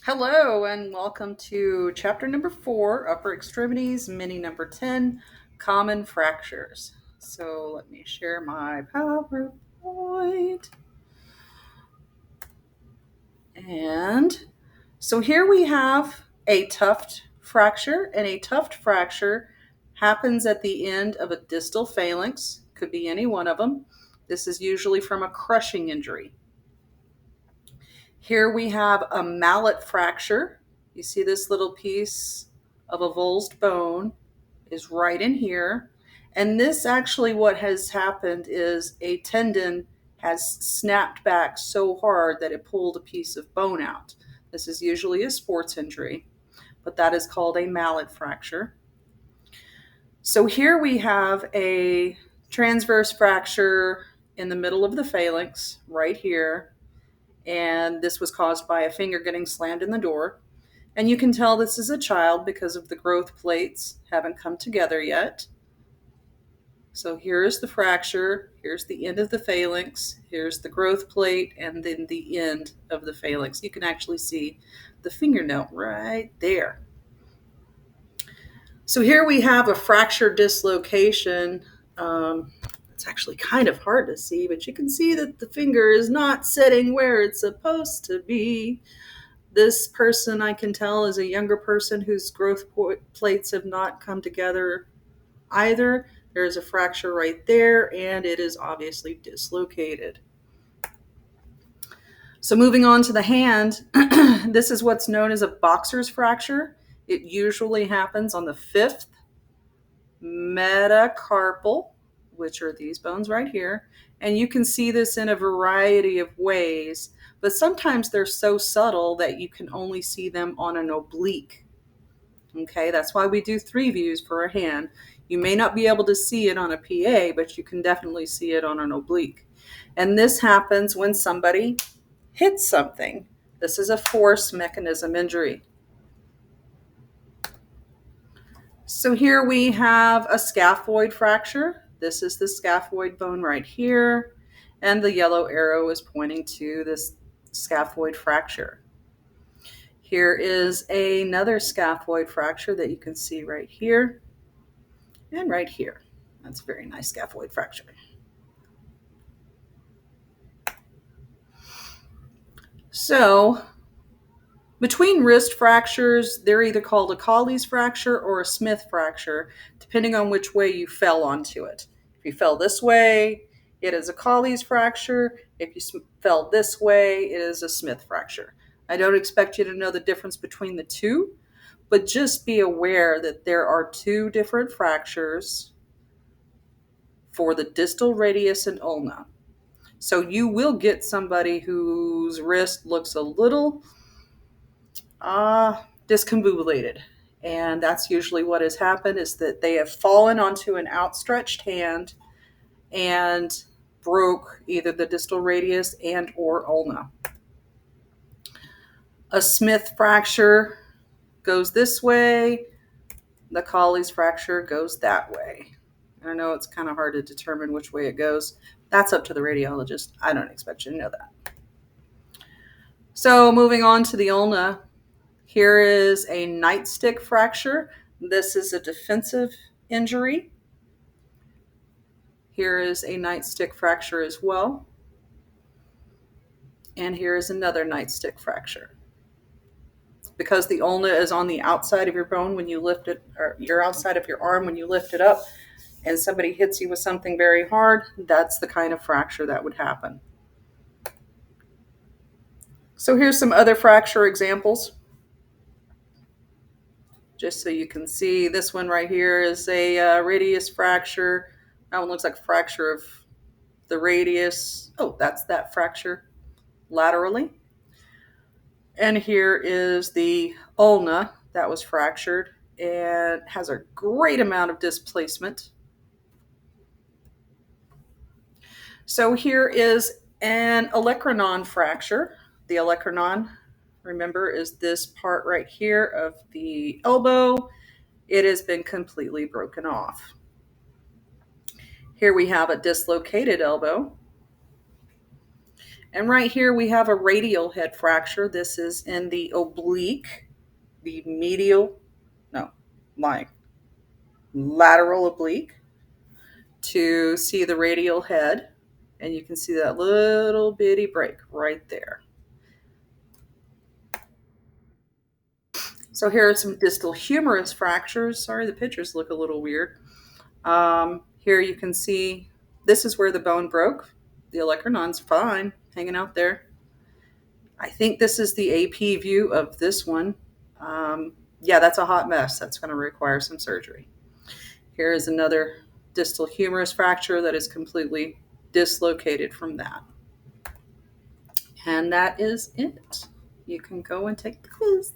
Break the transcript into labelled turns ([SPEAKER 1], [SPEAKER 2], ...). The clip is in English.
[SPEAKER 1] Hello and welcome to chapter number 4, Upper Extremities, mini number 10, Common Fractures. So let me share my PowerPoint. And so here we have a tuft fracture, and a tuft fracture happens at the end of a distal phalanx, could be any one of them. This is usually from a crushing injury. Here we have a mallet fracture. You see this little piece of avulsed bone is right in here. And this actually, what has happened is a tendon has snapped back so hard that it pulled a piece of bone out. This is usually a sports injury, but that is called a mallet fracture. So here we have a transverse fracture in the middle of the phalanx, right here. And this was caused by a finger getting slammed in the door. And you can tell this is a child because of the growth plates haven't come together yet. So here's the fracture, here's the end of the phalanx, here's the growth plate, and then the end of the phalanx. You can actually see the fingernail right there. So here we have a fracture dislocation. It's actually kind of hard to see, but you can see that the finger is not sitting where it's supposed to be. This person, I can tell, is a younger person whose growth plates have not come together either. There's a fracture right there, and it is obviously dislocated. So moving on to the hand, this is what's known as a boxer's fracture. It usually happens on the fifth metacarpal, which are these bones right here. And you can see this in a variety of ways, but sometimes they're so subtle that you can only see them on an oblique. Okay, that's why we do 3 views for a hand. You may not be able to see it on a PA, but you can definitely see it on an oblique. And this happens when somebody hits something. This is a force mechanism injury. So here we have a scaphoid fracture. This is the scaphoid bone right here, and the yellow arrow is pointing to this scaphoid fracture. Here is another scaphoid fracture that you can see right here and right here. That's a very nice scaphoid fracture. So between wrist fractures, they're either called a Colles fracture or a Smith fracture, depending on which way you fell onto it. If you fell this way, it is a Colles fracture. If you fell this way, it is a Smith fracture. I don't expect you to know the difference between the two, but just be aware that there are 2 different fractures for the distal radius and ulna. So you will get somebody whose wrist looks a little discombobulated. And that's usually what has happened, is that they have fallen onto an outstretched hand and broke either the distal radius and or ulna. A Smith fracture goes this way. The Colles fracture goes that way. I know it's kind of hard to determine which way it goes. That's up to the radiologist. I don't expect you to know that. So moving on to the ulna, here is a nightstick fracture. This is a defensive injury. Here is a nightstick fracture as well. And here is another nightstick fracture. Because the ulna is on the outside of your bone when you lift it, or your outside of your arm when you lift it up, and somebody hits you with something very hard, that's the kind of fracture that would happen. So here's some other fracture examples. Just so you can see, this one right here is a radius fracture. That one looks like a fracture of the radius. Oh, that's that fracture laterally. And here is the ulna that was fractured and has a great amount of displacement. So here is an olecranon fracture. The olecranon, remember, is this part right here of the elbow. It has been completely broken off. Here we have a dislocated elbow. And right here we have a radial head fracture. This is in the oblique, the medial, no, lying, lateral oblique to see the radial head. And you can see that little bitty break right there. So here are some distal humerus fractures. Sorry, the pictures look a little weird. Here you can see this is where the bone broke. The olecranon's fine, hanging out there. I think this is the AP view of this one. Yeah, that's a hot mess. That's going to require some surgery. Here is another distal humerus fracture that is completely dislocated from that. And that is it. You can go and take the quiz.